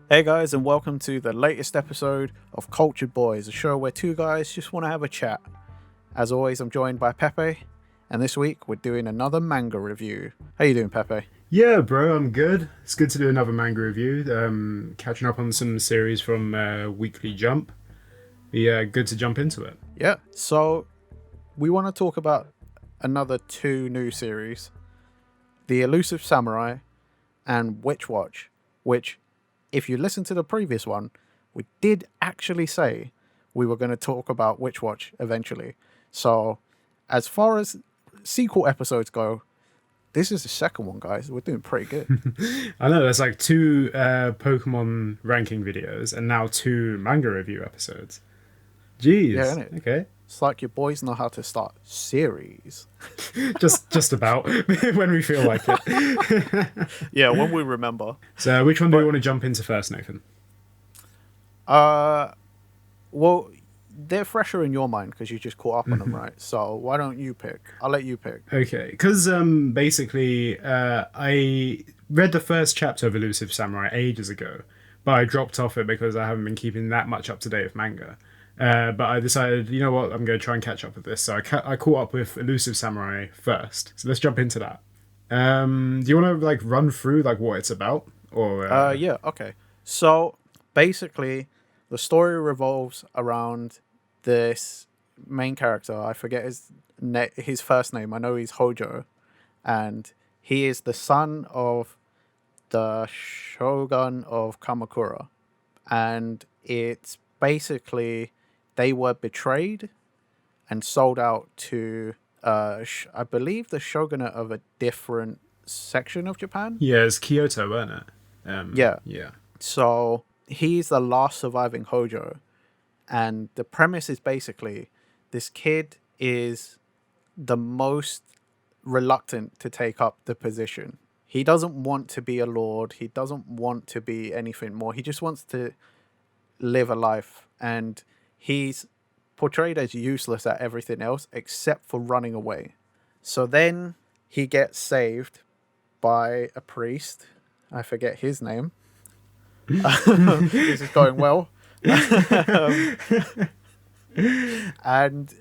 Hey guys, and welcome to the latest episode of Cultured Boys, a show where two guys just want to have a chat. As always, I'm joined by Pepe, and this week we're doing another manga review. How you doing, Pepe? Yeah, bro, I'm good. It's good to do another manga review. Catching up on some series from Weekly Jump. Yeah, good to jump into it. Yeah, so we want to talk about another two new series, The Elusive Samurai and Witch Watch, which, if you listen to the previous one, we did actually say we were going to talk about Witch Watch eventually. So, as far as sequel episodes go, this is the second one, guys. We're doing pretty good. I know there's like two Pokemon ranking videos and now two manga review episodes. Yeah, Jeez. innit? Okay. It's like your boys know how to start series. Just about when we feel like it. Yeah, when we remember. So, which one do you But want to jump into first, Nathan? uh, well, they're fresher in your mind because you just caught up on them, right? So why don't you pick? I'll let you pick. Okay, because basically, I read the first chapter of Elusive Samurai ages ago, but I dropped off it because I haven't been keeping that much up to date with manga. But I decided, you know what, I'm going to try and catch up with this. So I caught up with Elusive Samurai first. So let's jump into that. Do you want to like run through like what it's about, or Yeah, okay. So basically, the story revolves around this main character. I forget his first name. I know he's Hojo, and he is the son of the shogun of Kamakura, and it's basically they were betrayed and sold out to I believe the shogunate of a different section of Japan. yeah, it's Kyoto, wasn't it? Yeah. Yeah. So he's the last surviving Hojo, and the premise is basically this kid is the most reluctant to take up the position. He doesn't want to be a lord. He doesn't want to be anything more. He just wants to live a life, and he's portrayed as useless at everything else except for running away. So then he gets saved by a priest. I forget his name. This is going well. um, and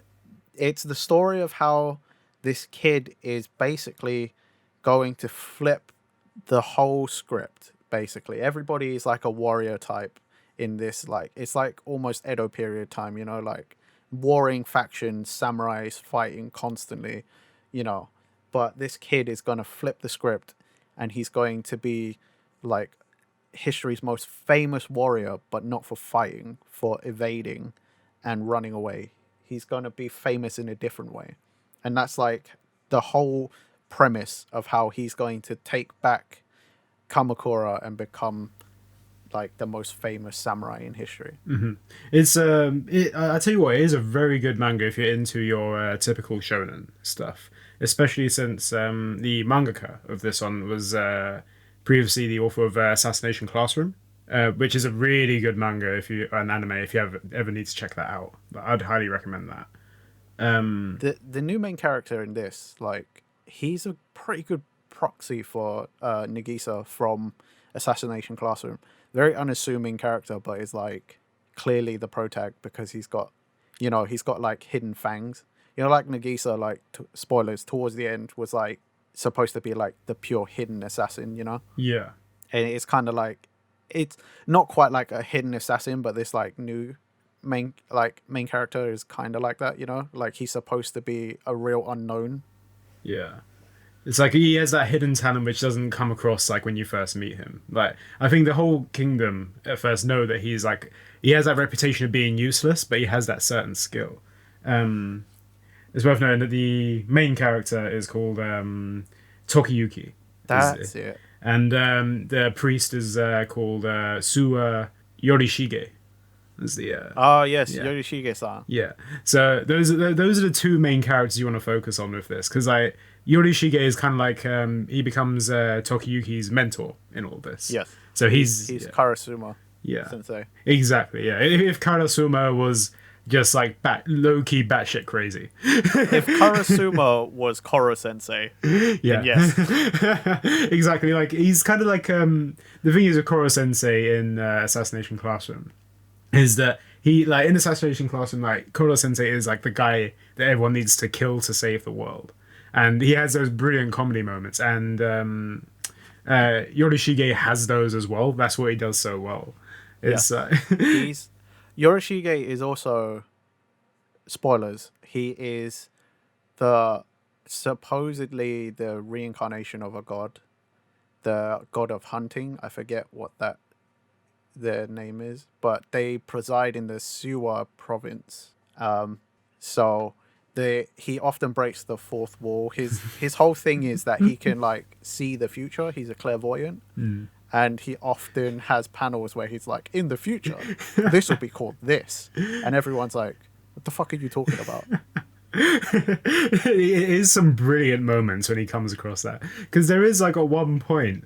it's the story of how this kid is basically going to flip the whole script. Basically, everybody is like a warrior type in this. Like it's like almost Edo period time, like warring factions, samurais fighting constantly, you know. But this kid is going to flip the script, and he's going to be like history's most famous warrior, but not for fighting, for evading and running away. He's going to be famous in a different way. And that's like the whole premise of how he's going to take back Kamakura and become like the most famous samurai in history. It's I tell you what, it is a very good manga if you're into your typical shonen stuff, especially since the mangaka of this one was previously the author of Assassination Classroom, which is a really good manga if you an anime if you ever need to check that out. I'd highly recommend that. The new main character in this, like, he's a pretty good proxy for Nagisa from Assassination Classroom. Very unassuming character, but is like clearly the protag because he's got like hidden fangs. Like Nagisa, like spoilers towards the end was like supposed to be like the pure hidden assassin. Yeah, And it's kind of like it's not quite like a hidden assassin, but this like new main character is kind of like that. Like he's supposed to be a real unknown. yeah. It's like he has that hidden talent which doesn't come across like when you first meet him. Like I think the whole kingdom at first know that he has that reputation of being useless, but he has that certain skill. Um, it's worth noting that the main character is called Tokiyuki, That's it. and the priest is called Suwa Yorishige. Is the Oh yes, yeah. Yorishige-san. Yeah. So those are the two main characters you want to focus on with this, because like Yorishige is kind of like he becomes Tokiyuki's mentor in all this. Yes, So he's yeah, Karasuma yeah, sensei. exactly, yeah. If Karasuma was just like low-key batshit crazy. If Karasuma was Koro Sensei, Yeah, then yes. exactly. Like he's kind of like the thing is with Koro Sensei in Assassination Classroom is that he like in Assassination Classroom, like Koro Sensei is like the guy that everyone needs to kill to save the world, and he has those brilliant comedy moments, and Yorishige has those as well. That's what he does so well. It's Yes. He's Yorishige is also, spoilers, he is the supposedly the reincarnation of a god, the god of hunting. I forget what that their name is, but they preside in the Suwa province. So he often breaks the fourth wall. His whole thing is that he can like see the future. He's a clairvoyant. And he often has panels where he's like, in the future, this will be called this. And everyone's like, what the fuck are you talking about? it is some brilliant moments when he comes across that, because there is like at one point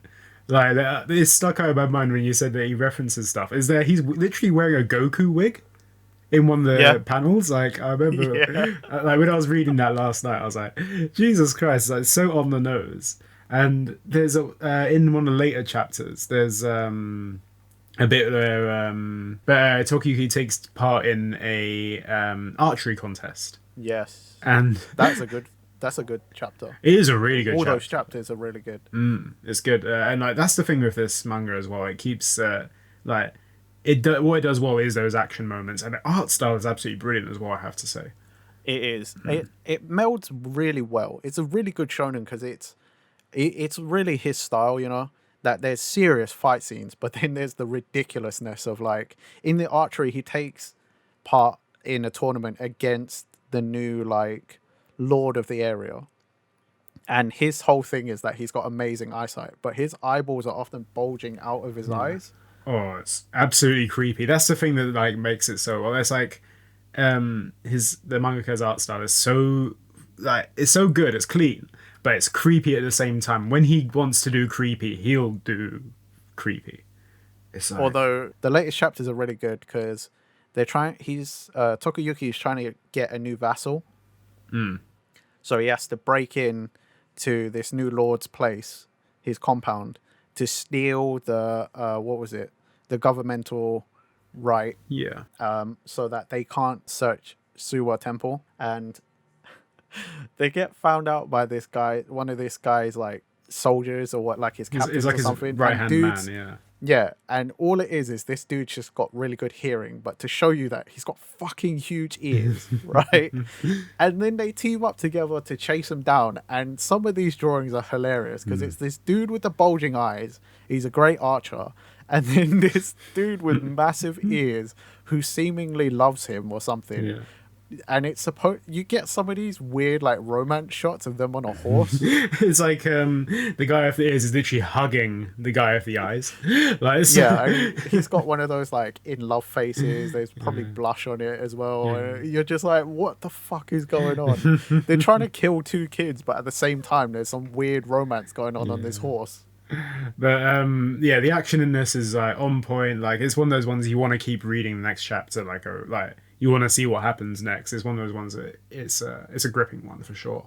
like it's stuck out of my mind when you said that he references stuff is that he's literally wearing a Goku wig in one of the panels. Like I remember like when I was reading that last night, I was like, Jesus Christ, it's like so on the nose. And there's in one of the later chapters there's a bit where Tokiyuki takes part in a archery contest. Yes. And that's a good chapter. It is a really good All chapter. those chapters are really good. It's good. And like that's the thing with this manga as well. It keeps like what it does well is those action moments, and the art style is absolutely brilliant as well, I have to say. It is. It melds really well. It's a really good shonen because it's really his style, you know, that there's serious fight scenes, but then there's the ridiculousness of like in the archery, he takes part in a tournament against the new like lord of the area. And his whole thing is that he's got amazing eyesight, but his eyeballs are often bulging out of his eyes. Oh, it's absolutely creepy. That's the thing that like makes it so well. It's like the mangaka's art style is so like it's so good, it's clean, but it's creepy at the same time. When he wants to do creepy, he'll do creepy. It's like... Although the latest chapters are really good because Tokuyuki is trying to get a new vassal. So he has to break in to this new lord's place, his compound, to steal the the governmental right. Yeah. So that they can't search Suwa Temple, and they get found out by this guy, one of this guy's like soldiers or what, like his captains like or something. His right-hand man, yeah. Yeah, and all it is this dude's just got really good hearing, but to show you that he's got fucking huge ears, right? And then they team up together to chase him down, and some of these drawings are hilarious because it's this dude with the bulging eyes, he's a great archer, and then this dude with massive ears who seemingly loves him or something. Yeah. And it's you get some of these weird like romance shots of them on a horse. It's like the guy with the ears is literally hugging the guy with the eyes. Like, yeah, I mean, he's got one of those like in love faces. There's probably blush on it as well. Yeah. You're just like, what the fuck is going on? They're trying to kill two kids, but at the same time, there's some weird romance going on this horse. But yeah, the action in this is like on point. Like it's one of those ones you want to keep reading the next chapter. Like you want to see what happens next. It's one of those ones that it's a gripping one for sure.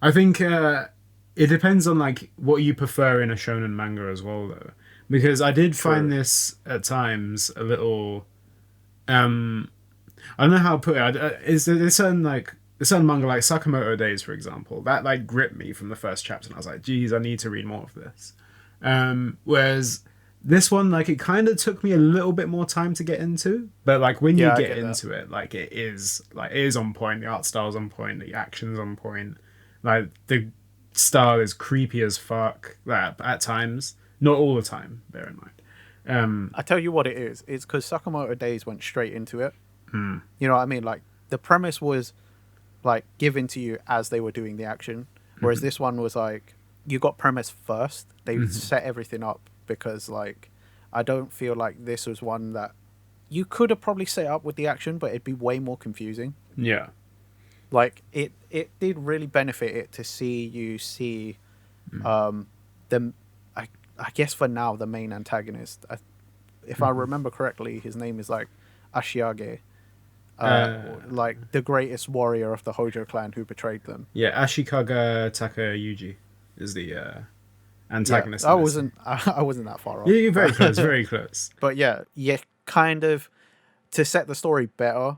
I think it depends on like what you prefer in a shonen manga as well, though, because I did find this at times a little. I don't know how to put it. There's certain manga like Sakamoto Days, for example, that like gripped me from the first chapter, and I was like, geez, I need to read more of this. Whereas this one, like, it kind of took me a little bit more time to get into, but like when you get into it, like it is on point. The art style's on point. The action's on point. Like the style is creepy as fuck. That at times, not all the time. Bear in mind. I tell you what it is. It's because Sakamoto Days went straight into it. You know what I mean? Like the premise was like given to you as they were doing the action, whereas this one was like you got premise first. They set everything up. Because like I don't feel like this was one that you could have probably set up with the action, but it'd be way more confusing. Yeah, like it did really benefit it to see the I guess for now the main antagonist. If I remember correctly, his name is like Ashiage, like the greatest warrior of the Hojo clan who betrayed them. Yeah, Ashikaga Takayuji is the Yeah, antagonist in this. I wasn't that far Yeah, off. you're very close, very close. But yeah, kind of to set the story better.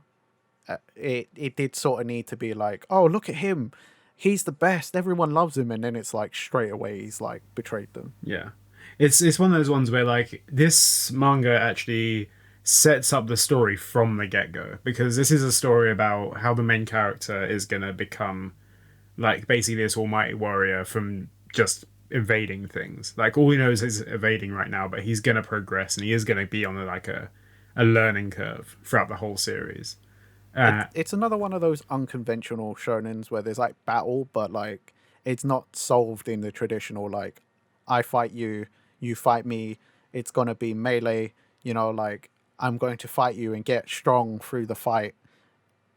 It did sort of need to be like, oh, look at him, he's the best, everyone loves him, and then it's like straight away he's like betrayed them. Yeah, it's one of those ones where like this manga actually sets up the story from the get go, because this is a story about how the main character is gonna become like basically this almighty warrior from just evading things. Like all he knows is evading right now, but he's gonna progress and he is gonna be on a learning curve throughout the whole series. It's another one of those unconventional shonens where there's like battle, but like it's not solved in the traditional like I fight you, you fight me. It's gonna be melee. Like I'm going to fight you and get strong through the fight.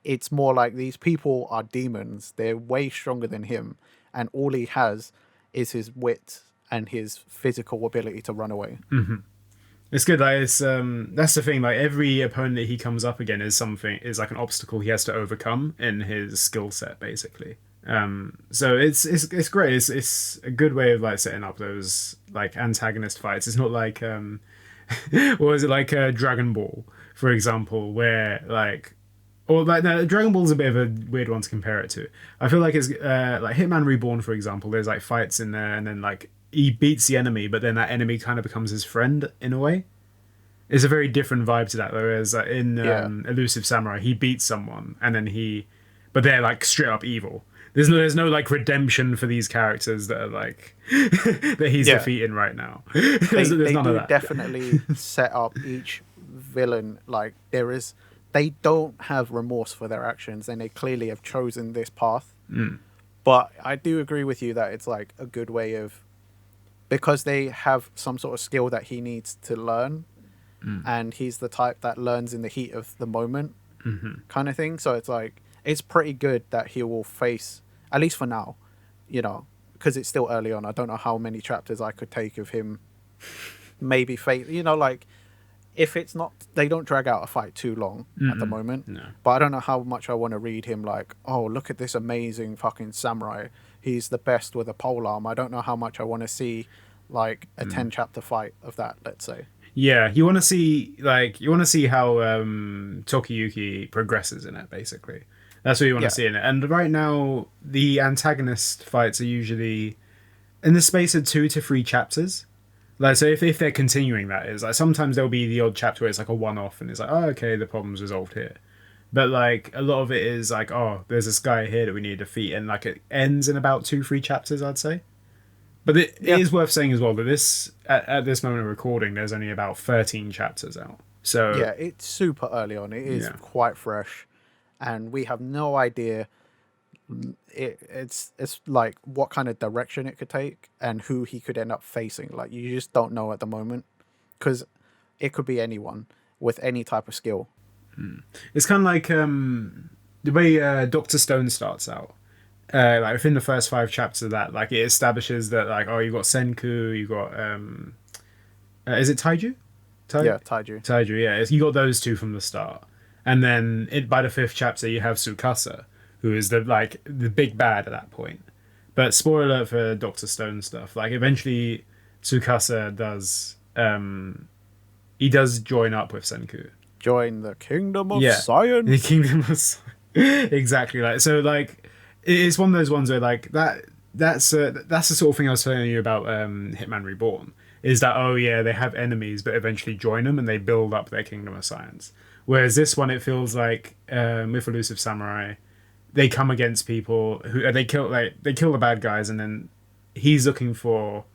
It's more like these people are demons. They're way stronger than him, and all he has is his wit and his physical ability to run away. It's good. Like it's that's the thing. Like every opponent that he comes up again is like an obstacle he has to overcome in his skill set, basically. So it's great. It's a good way of like setting up those like antagonist fights. It's not like what was it like Dragon Ball, for example, where like. Or like no, Dragon Ball's a bit of a weird one to compare it to. I feel like it's like Hitman Reborn, for example. There's like fights in there, and then like he beats the enemy, but then that enemy kind of becomes his friend in a way. It's a very different vibe to that. Whereas in Elusive Samurai, he beats someone, and then but they're like straight up evil. There's no like redemption for these characters that are like that he's defeating right now. There's none of that. Definitely set up each villain like there is. They don't have remorse for their actions, and they clearly have chosen this path. But I do agree with you that it's like a good way of, because they have some sort of skill that he needs to learn, and he's the type that learns in the heat of the moment, kind of thing. So it's like it's pretty good that he will face, at least for now, because it's still early on. I don't know how many chapters I could take of him maybe face, like. If it's not, they don't drag out a fight too long at the moment. No. But I don't know how much I want to read him like, oh, look at this amazing fucking samurai. He's the best with a polearm. I don't know how much I want to see like a 10 chapter fight of that, let's say. Yeah, you want to see how Tokiyuki progresses in it, basically. That's what you want to see in it. And right now, the antagonist fights are usually in the space of 2 to 3 chapters. Like, so if they're continuing, that is, like, sometimes there'll be the odd chapter where it's like a one-off and it's like, oh, okay, the problem's resolved here. But like a lot of it is like, oh, there's this guy here that we need to defeat, and like it ends in about 2-3 chapters, I'd say. But it is worth saying as well that this at this moment of recording, there's only about 13 chapters out. So yeah, it's super early on. It is quite fresh, and we have no idea. It's like what kind of direction it could take and who he could end up facing. Like you just don't know at the moment, because it could be anyone with any type of skill. It's kind of like the way Dr. Stone starts out. Like within the first 5 chapters of that, like it establishes that like, oh, you got Senku, you got is it Taiju? Yeah, Taiju. Taiju, yeah. You got those 2 from the start, and then by the 5th chapter you have Tsukasa, who is the big bad at that point. But spoiler alert for Dr. Stone stuff. Like eventually Tsukasa does he does join up with Senku. Join the kingdom of science. The kingdom of exactly. Like so like it's one of those ones where like that's the sort of thing I was telling you about Hitman Reborn, is that oh yeah, they have enemies but eventually join them and they build up their kingdom of science. Whereas this one, it feels like with Elusive Samurai, they come against people who they kill the bad guys, and then he's looking for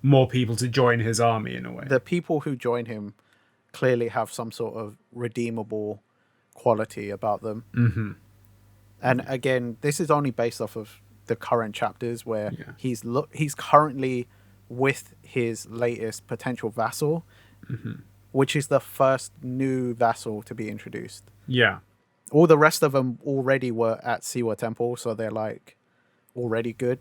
more people to join his army in a way. The people who join him clearly have some sort of redeemable quality about them. Mm-hmm. And again, this is only based off of the current chapters where he's currently with his latest potential vassal, which is the first new vassal to be introduced. Yeah. All the rest of them already were at Siwa Temple, so they're like already good.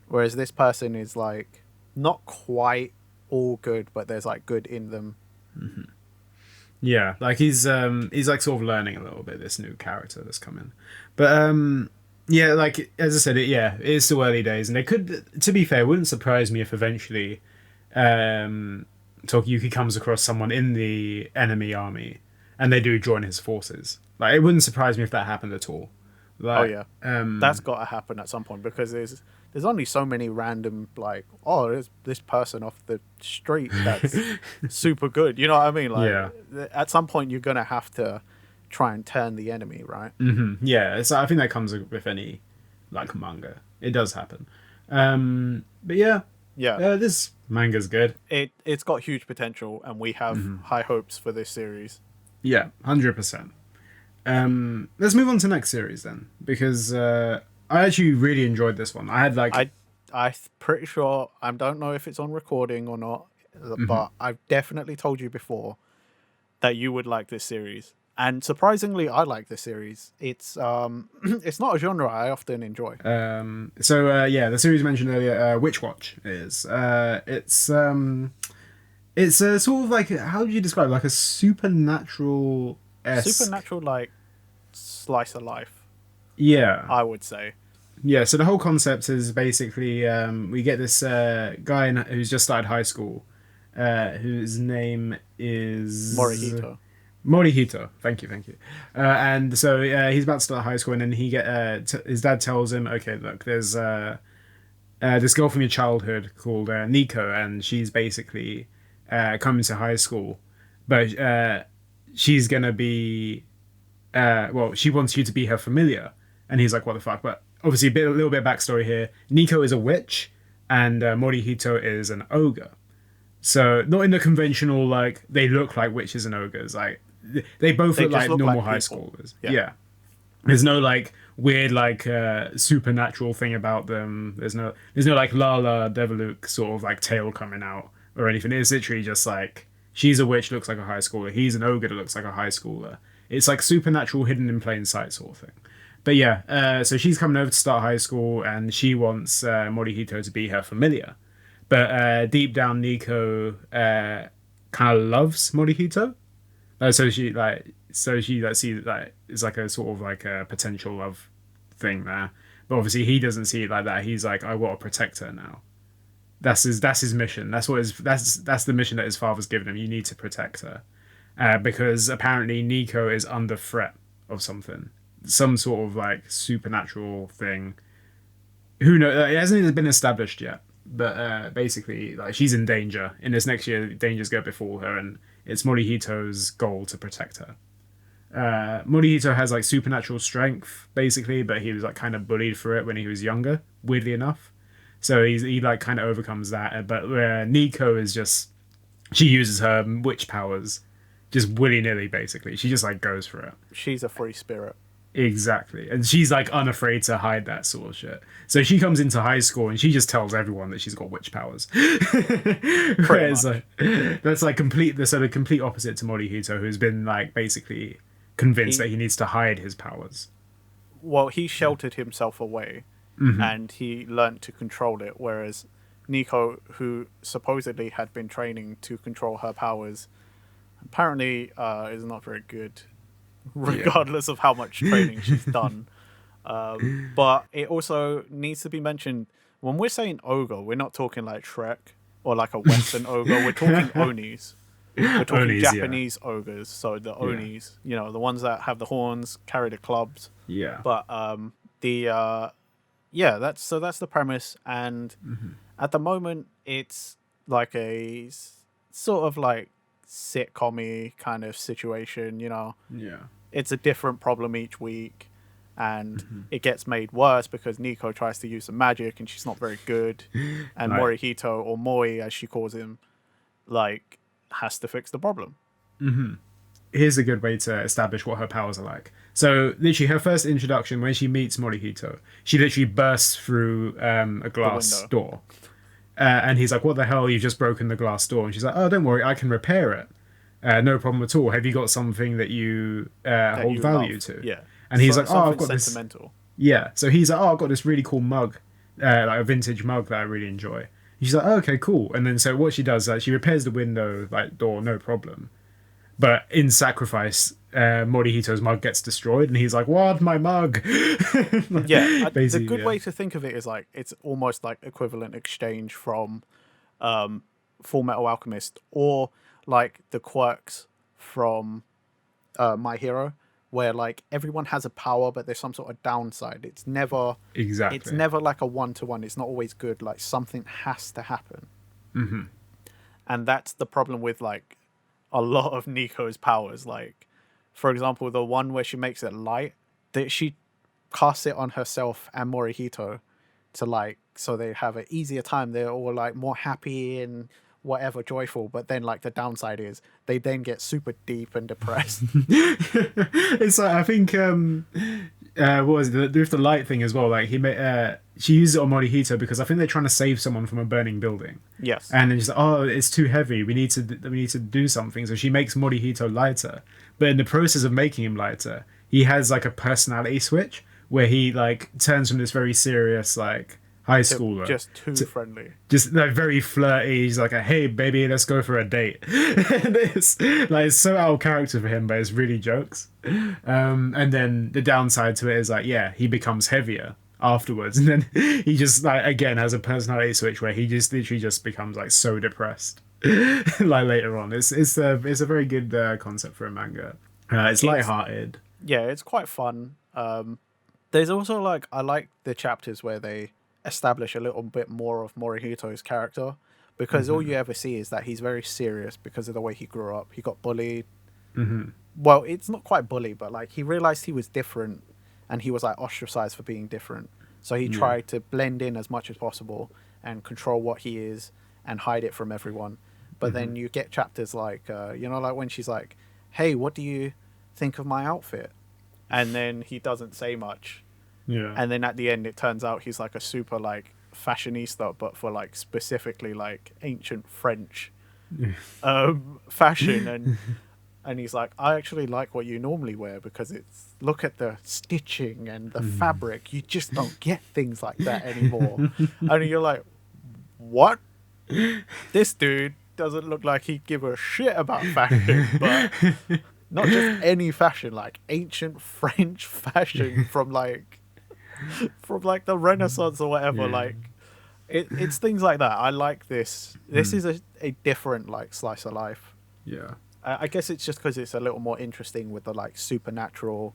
Whereas this person is like not quite all good, but there's like good in them. Yeah, like he's like sort of learning a little bit, this new character that's coming. But yeah, like as I said, it is still early days, and it could, to be fair, it wouldn't surprise me if eventually um Tokiyuki comes across someone in the enemy army and they do join his forces. Like it wouldn't surprise me if that happened at all. Oh Like yeah, that's got to happen at some point because there's only so many random like, oh, there's this person off the street that's super good. You know what I mean? Like yeah. at some point you're gonna have to try and turn the enemy, right? Yeah, so I think that comes with any like manga. It does happen. But yeah, Yeah, this manga's good. it's got huge potential, and we have high hopes for this series. Yeah, 100%. Let's move on to next series then, because I actually really enjoyed this one. I had like, I'm pretty sure, I don't know if it's on recording or not, but I've definitely told you before that you would like this series. And surprisingly, I like this series. It's it's not a genre I often enjoy. yeah, the series mentioned earlier, Witch Watch is it's a sort of like, how do you describe it? Like a supernatural Supernatural, like slice of life, yeah. I would say. Yeah, so the whole concept is basically we get this guy who's just started high school, whose name is Morihito. Morihito. Thank you, thank you. And so he's about to start high school, and then his dad tells him, okay, look, there's this girl from your childhood called Nico, and she's basically coming to high school, but she's gonna be well, she wants you to be her familiar. And he's like, what the fuck? But obviously, a little bit of backstory here. Nico is a witch, and Morihito is an ogre. So not in the conventional like they look like witches and ogres. Like they both look like normal like high people. schoolers. Yeah. Yeah. There's no like weird like supernatural thing about them. There's no like Lala Deviluk sort of like tail coming out or anything. It's literally just like she's a witch, looks like a high schooler. He's an ogre that looks like a high schooler. It's like supernatural hidden in plain sight sort of thing. But yeah, so she's coming over to start high school, and she wants Morihito to be her familiar. But deep down, Nico kind of loves Morihito. So she sees like it's like a sort of like a potential love thing there. But obviously, he doesn't see it like that. He's like, I want to protect her now. That's his mission. That's the mission that his father's given him. You need to protect her, because apparently Nico is under threat of something, some sort of like supernatural thing. Who knows? It hasn't been established yet, but basically, like she's in danger. In this next year, dangers go before her, and it's Morihito's goal to protect her. Morihito has like supernatural strength, basically, but he was like kind of bullied for it when he was younger. Weirdly enough, so he like kind of overcomes that. But Nico is just she uses her witch powers just willy nilly. Basically, she just like goes for it. She's a free spirit. Exactly. And she's like unafraid to hide that sort of shit. So she comes into high school and she just tells everyone that she's got witch powers. Whereas that's like the sort of complete opposite to Morihito, who's been like basically convinced that he needs to hide his powers. Well, he sheltered himself away and he learnt to control it, whereas Nico, who supposedly had been training to control her powers, apparently is not very good, regardless of how much training she's done. But it also needs to be mentioned, when we're saying ogre, we're not talking like Shrek or like a Western ogre. We're talking Onis. We're talking Onis, Japanese ogres. So the Onis, you know, the ones that have the horns, carry the clubs. Yeah. But that's the premise. And at the moment, it's like a sort of like sitcom-y kind of situation, you know. Yeah. It's a different problem each week, and it gets made worse because Nico tries to use some magic and she's not very good, and Right. Morihito, or Moi as she calls him, like has to fix the problem. Here's a good way to establish what her powers are like. So literally her first introduction, when she meets Morihito, she literally bursts through a glass door. And he's like, what the hell, you've just broken the glass door. And she's like, oh, don't worry, I can repair it. No problem at all. Have you got something that you hold value to? Yeah. And he's like, oh, I've got sentimental. this. Yeah. So he's like, oh, I've got this really cool mug, like a vintage mug that I really enjoy. And she's like, oh, okay, cool. And then so what she does, she repairs the window, like door, no problem. but in sacrifice, Morihito's mug gets destroyed, and he's like, "What, my mug?" Yeah, the Basically, good yeah. way to think of it is like it's almost like equivalent exchange from Full Metal Alchemist, or like the quirks from My Hero, where like everyone has a power, but there's some sort of downside. It's Exactly. never like a 1-to-1. It's not always good. Like something has to happen, and that's the problem with like a lot of Nico's powers. Like, for example, the one where she makes it light, that she casts it on herself and Morihito to like so they have an easier time. They're all like more happy and whatever joyful, but then like the downside is they then get super deep and depressed. It's like I think what was it, with the light thing as well. Like she uses it on Morihito because I think they're trying to save someone from a burning building. Yes. And then she's like, "Oh, it's too heavy. We need to do something." So she makes Morihito lighter. But in the process of making him lighter, he has like a personality switch where he like turns from this very serious like high To schooler just too friendly. just like very flirty. He's like, "Hey, baby, let's go for a date." And it's so out of character for him, but it's really jokes. And then the downside to it is like, yeah, he becomes heavier afterwards, and then he just like again has a personality switch where he just literally just becomes like so depressed. Like later on, it's a very good concept for a manga. It's It's lighthearted. Yeah, it's quite fun. There's also like I like the chapters where they establish a little bit more of Morihito's character, because all you ever see is that he's very serious because of the way he grew up. He got bullied. Well, it's not quite bullied, but like he realized he was different, and he was like ostracized for being different. So he Yeah. tried to blend in as much as possible and control what he is and hide it from everyone. But then you get chapters like like when she's like, "Hey, what do you think of my outfit?" And then he doesn't say much, Yeah. and then at the end it turns out he's like a super like fashionista, but for like specifically like ancient French fashion. And he's like, "I actually like what you normally wear because it's look at the stitching and the fabric, you just don't get things like that anymore." And you're like, what? This dude doesn't look like he'd give a shit about fashion, but not just any fashion, like ancient French fashion from like the Renaissance or whatever. Yeah. Like it's things like that. I like this. This is a different like slice of life. Yeah. I guess it's just because it's a little more interesting with the like supernatural,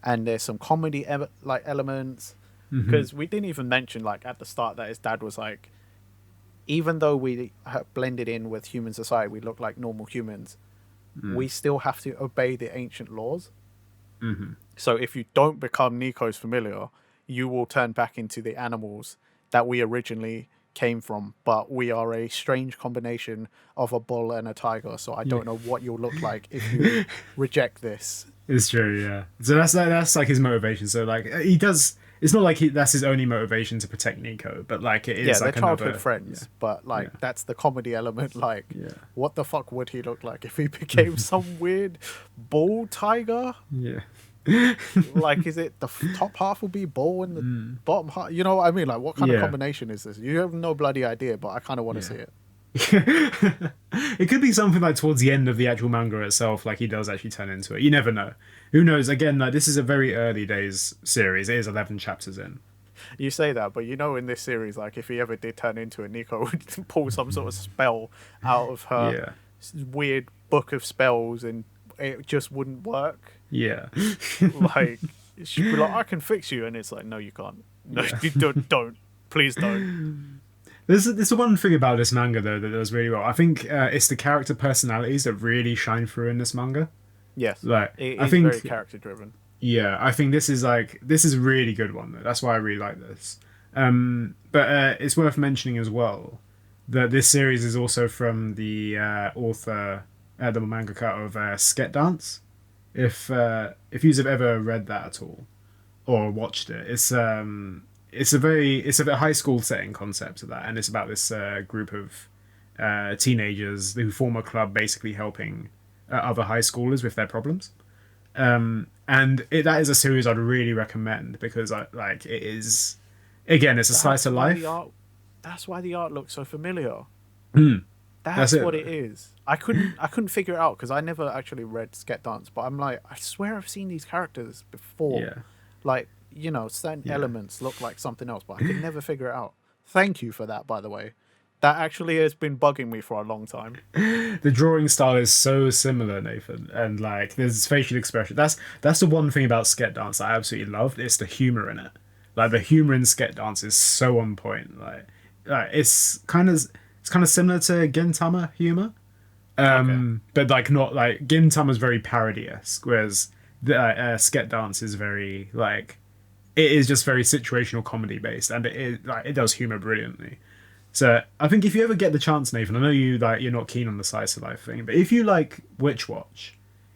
and there's some comedy like elements. Because we didn't even mention like at the start that his dad was like, even though we have blended in with human society, we look like normal humans. We still have to obey the ancient laws. So if you don't become Nico's familiar, you will turn back into the animals that we originally came from. But we are a strange combination of a bull and a tiger. So I don't know what you'll look like if you reject this. It's true, yeah. So that's like his motivation. So like he does. It's not like that's his only motivation to protect Nico, but like it Yeah, is they're like childhood another. friends, but like Yeah. that's the comedy element. Like, Yeah. what the fuck would he look like if he became some weird bull tiger? Yeah. Like, is it the top half will be bull and the bottom half? You know what I mean? Like, what kind of Yeah. combination is this? You have no bloody idea, but I kind of want to see it. It could be something like towards the end of the actual manga itself, like he does actually turn into it. You never know. Who knows? Again, like this is a very early days series. It is 11 chapters in. You say that, but you know, in this series, like, if he ever did turn into it, Nico would pull some sort of spell out of her Yeah. weird book of spells, and it just wouldn't work. Yeah. Like, she'd be like, "I can fix you," and it's like, "No, you can't. No, you don't. Please don't." There's one thing about this manga though that does really well. I think it's the character personalities that really shine through in this manga. Yes, Like it I is think very character driven. yeah, I think this is a really good one though. That's why I really like this. But it's worth mentioning as well that this series is also from the author, the mangaka of Sket Dance. If you've ever read that at all or watched it, it's a high school setting concept of that, and it's about this group of teenagers who form a club, basically helping other high schoolers with their problems. That is a series I'd really recommend because it is again it's a slice of life. That's why the art looks so familiar. That's That's it what it though. is. I couldn't figure it out because I never actually read Sket Dance, but I'm like, I swear I've seen these characters before. Yeah, Like, certain yeah. elements look like something else, but I could never figure it out. Thank you for that, by the way. That actually has been bugging me for a long time. The drawing style is so similar, Nathan, and like there's facial expression. That's the one thing about Sket Dance I absolutely loved. It's the humor in it. Like the humor in Sket Dance is so on point. Like it's kind of similar to Gintama humor, Okay. but like not like Gintama's very parody-esque, whereas the Sket Dance is very like it is just very situational comedy based, and it does humor brilliantly. So I think if you ever get the chance, Nathan, I know you're not keen on the slice of life thing, but if you like Witch Watch,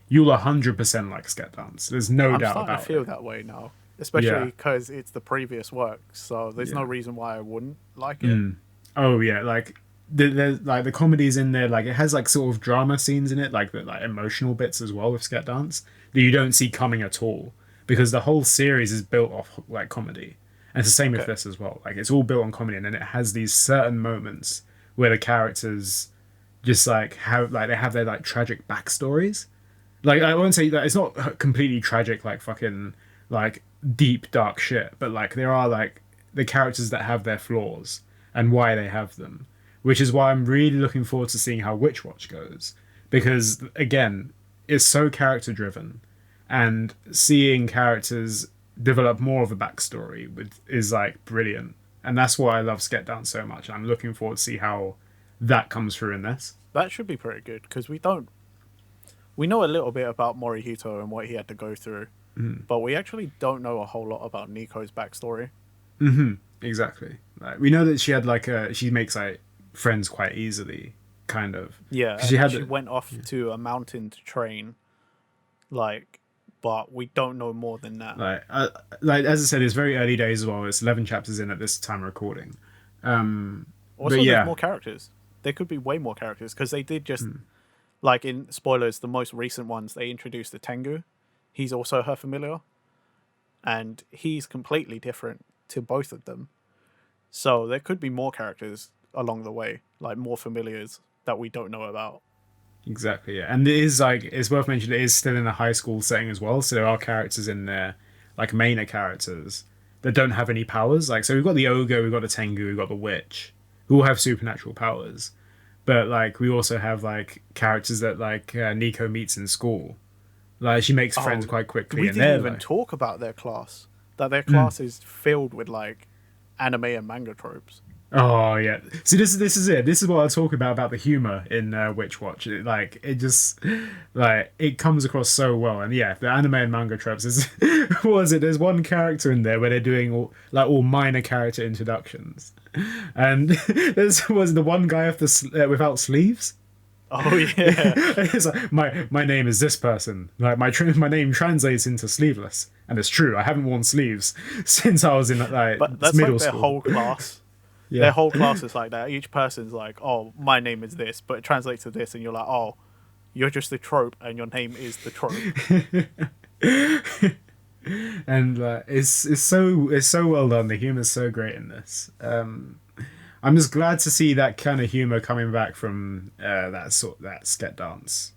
you'll 100% like Sket Dance. There's no I'm doubt starting to about it. feel that way now, especially Yeah. because it's the previous work, so there's no Yeah. reason why I wouldn't like it. Oh yeah, like there's like the comedy's in there, like it has like sort of drama scenes in it, like the like emotional bits as well with Sket Dance that you don't see coming at all because the whole series is built off like comedy. And it's the same with Okay. this as well. Like it's all built on comedy and then it has these certain moments where the characters just like have their like tragic backstories. Like I won't say that it's not completely tragic like fucking like deep dark shit, but like there are like the characters that have their flaws and why they have them, which is why I'm really looking forward to seeing how Witch Watch goes because again, it's so character driven and seeing characters develop more of a backstory is like brilliant. And that's why I love Sket Down so much. I'm looking forward to see how that comes through in this. That should be pretty good because we know a little bit about Morihito and what he had to go through, but we actually don't know a whole lot about Nico's backstory. Exactly. Like we know that she had like she makes like friends quite easily, kind of, Yeah, because she and then had she went off to a mountain to train, like, but we don't know more than that. like as I said, it's very early days as well. It's 11 chapters in at this time of recording. But Also, there's yeah, more characters. There could be way more characters because they did just like in spoilers, the most recent ones they introduced the Tengu. He's also her familiar, and he's completely different to both of them. So there could be more characters along the way, like more familiars that we don't know about. exactly. Yeah, and it is like it's worth mentioning. It is still in a high school setting as well, so there are characters in there, like mainer characters that don't have any powers. Like so, we've got the ogre, we've got the tengu, we've got the witch, who all have supernatural powers. But like we also have like characters that like Nico meets in school. Like she makes friends Oh, quite quickly, we and didn't they're even like, talk about their class. That their class is filled with like anime and manga tropes. oh yeah. See, this is it. This is what I talk about the humor in Witch Watch. It just like it comes across so well. And yeah, the anime and manga tropes is what was it? There's one character in there where they're doing all minor character introductions, and there's was the one guy without sleeves. Oh yeah, It's like my name is this person. Like my name translates into sleeveless, and it's true. I haven't worn sleeves since I was in like but that's like middle their school. whole class. Their Yeah. whole class is like that. Each person's like, "Oh, my name is this," but it translates to this, and you're like, "Oh, you're just the trope, and your name is the trope." And it's so well done. The humor's so great in this. I'm just glad to see that kind of humor coming back from that Sket Dance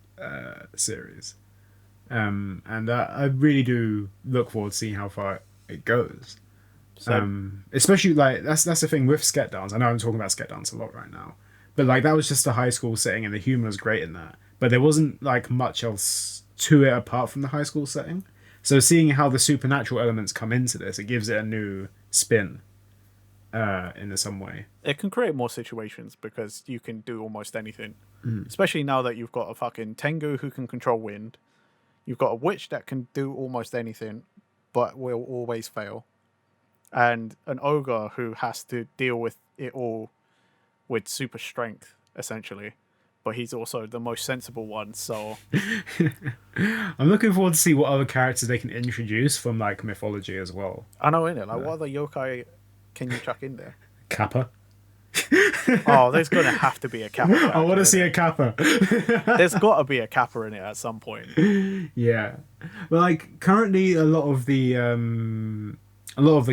series. And I really do look forward to seeing how far it goes. Same. Especially like that's the thing with Sket Dance. I know I'm talking about Sket Dance a lot right now, but like that was just a high school setting, and the humor was great in that. But there wasn't like much else to it apart from the high school setting. So seeing how the supernatural elements come into this, it gives it a new spin in some way. It can create more situations because you can do almost anything. Especially now that you've got a fucking Tengu who can control wind. You've got a witch that can do almost anything, but will always fail. And an ogre who has to deal with it all with super strength, essentially. But he's also the most sensible one, so I'm looking forward to see what other characters they can introduce from like mythology as well. I know, innit? Like, what other yokai can you chuck in there? Kappa. Oh, there's gonna have to be a kappa I want character to in see it. a Kappa. There's got to be a kappa in it at some point. Yeah, but like currently a lot of the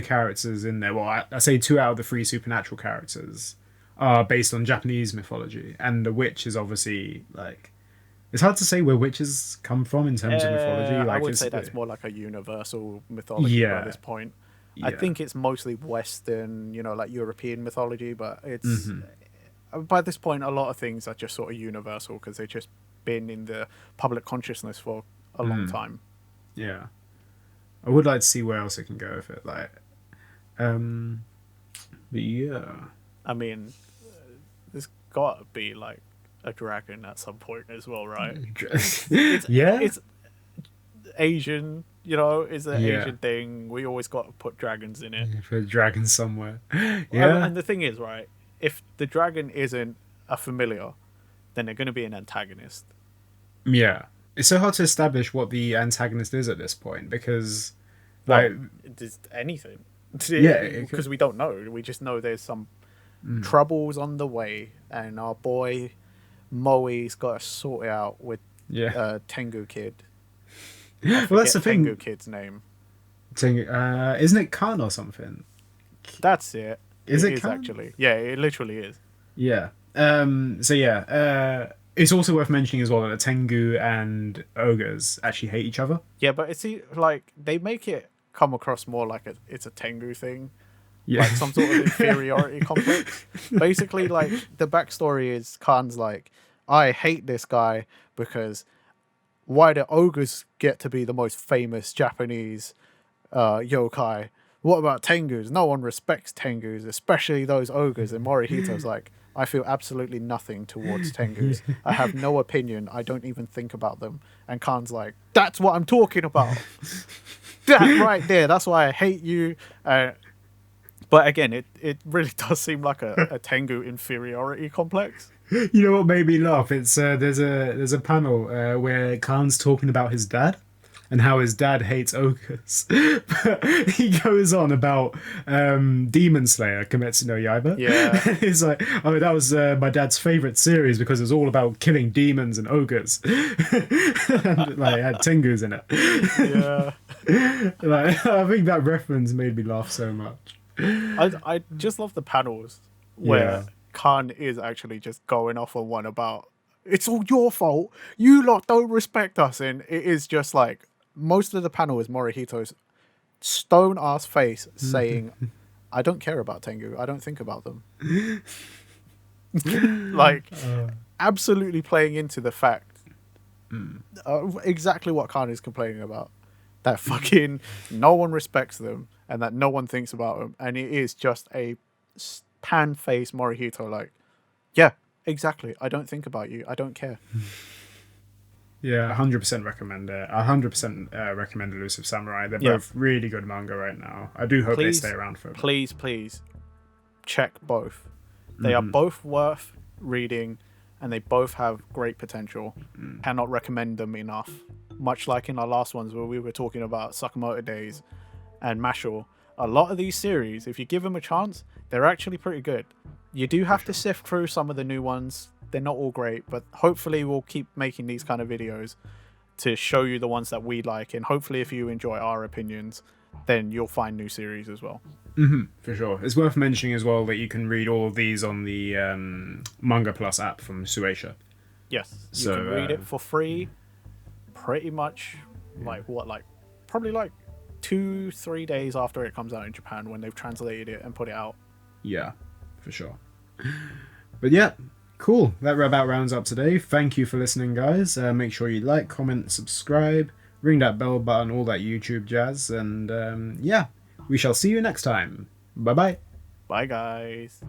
characters in there. Well, I say two out of the three supernatural characters are based on Japanese mythology, and the witch is obviously like it's hard to say where witches come from in terms of mythology. I Like would it's say that's more like a universal mythology by yeah, this point. I yeah, think it's mostly Western, like European mythology, but it's hmm by this point a lot of things are just sort of universal because they've just been in the public consciousness for a long time. yeah. I would like to see where else it can go with it. Like, um, but yeah, I mean, there's got to be like a dragon at some point as well, right? It's yeah, it's Asian, it's an yeah. Asian thing. We always got to put dragons in it. For a dragon somewhere. Yeah, And the thing is, right, if the dragon isn't a familiar, then they're going to be an antagonist. yeah. It's so hard to establish what the antagonist is at this point because, like, Well, just anything. yeah, it Because could, we don't know. We just know there's some troubles on the way, and our boy Moe's got to sort it out with yeah. Tengu Kid. Well, that's Forget the Tengu thing. Kid's name. Isn't it Khan or something? That's it. Is It it is Khan? actually. Yeah, it literally is. Yeah. So yeah. It's also worth mentioning as well that the Tengu and ogres actually hate each other. Yeah, but it's like they make it come across more like it's a Tengu thing, Yeah. like some sort of inferiority complex. Basically, like the backstory is Khan's like, I hate this guy because why do ogres get to be the most famous Japanese yokai? What about Tengus? No one respects Tengus, especially those ogres. And Morihito's like, I feel absolutely nothing towards Tengus. I have no opinion. I don't even think about them. And Khan's like, that's what I'm talking about. That right there. That's why I hate you. But again, it really does seem like a Tengu inferiority complex. You know what made me laugh? It's there's a panel where Khan's talking about his dad and how his dad hates ogres. But he goes on about Demon Slayer, Kimetsu no Yaiba. Yeah. He's like, oh, that was my dad's favorite series because it was all about killing demons and ogres. And, like, it had Tengus in it. Yeah. Like, I think that reference made me laugh so much. I just love the panels where Yeah. Khan is actually just going off on one about it's all your fault. You lot don't respect us, and it is just like most of the panel is Morihito's stone ass face saying, "I don't care about Tengu. I don't think about them." Like absolutely playing into the fact exactly what Khan is complaining about. That fucking no one respects them and that no one thinks about them, and it is just a pan face Morihito like, yeah, exactly. I don't think about you. I don't care. Yeah, 100% recommend it. 100% recommend Elusive Samurai. They're Yeah. both really good manga right now. I do hope they stay around for a bit. Please check both. They are both worth reading, and they both have great potential. Cannot recommend them enough. Much like in our last ones where we were talking about Sakamoto Days and Mashal, a lot of these series, if you give them a chance, they're actually pretty good. You do have to sift through some of the new ones. They're not all great, but hopefully we'll keep making these kind of videos to show you the ones that we like, and hopefully if you enjoy our opinions, then you'll find new series as well. For sure. It's worth mentioning as well that you can read all of these on the Manga Plus app from Suecia. Yes, you So, can read it for free pretty much probably like 2-3 days after it comes out in Japan when they've translated it and put it out. Yeah, for sure. But yeah, cool. That about rounds up today. Thank you for listening, guys. Make sure you like, comment, subscribe, ring that bell button, all that YouTube jazz. And yeah, we shall see you next time. Bye-bye. Bye guys.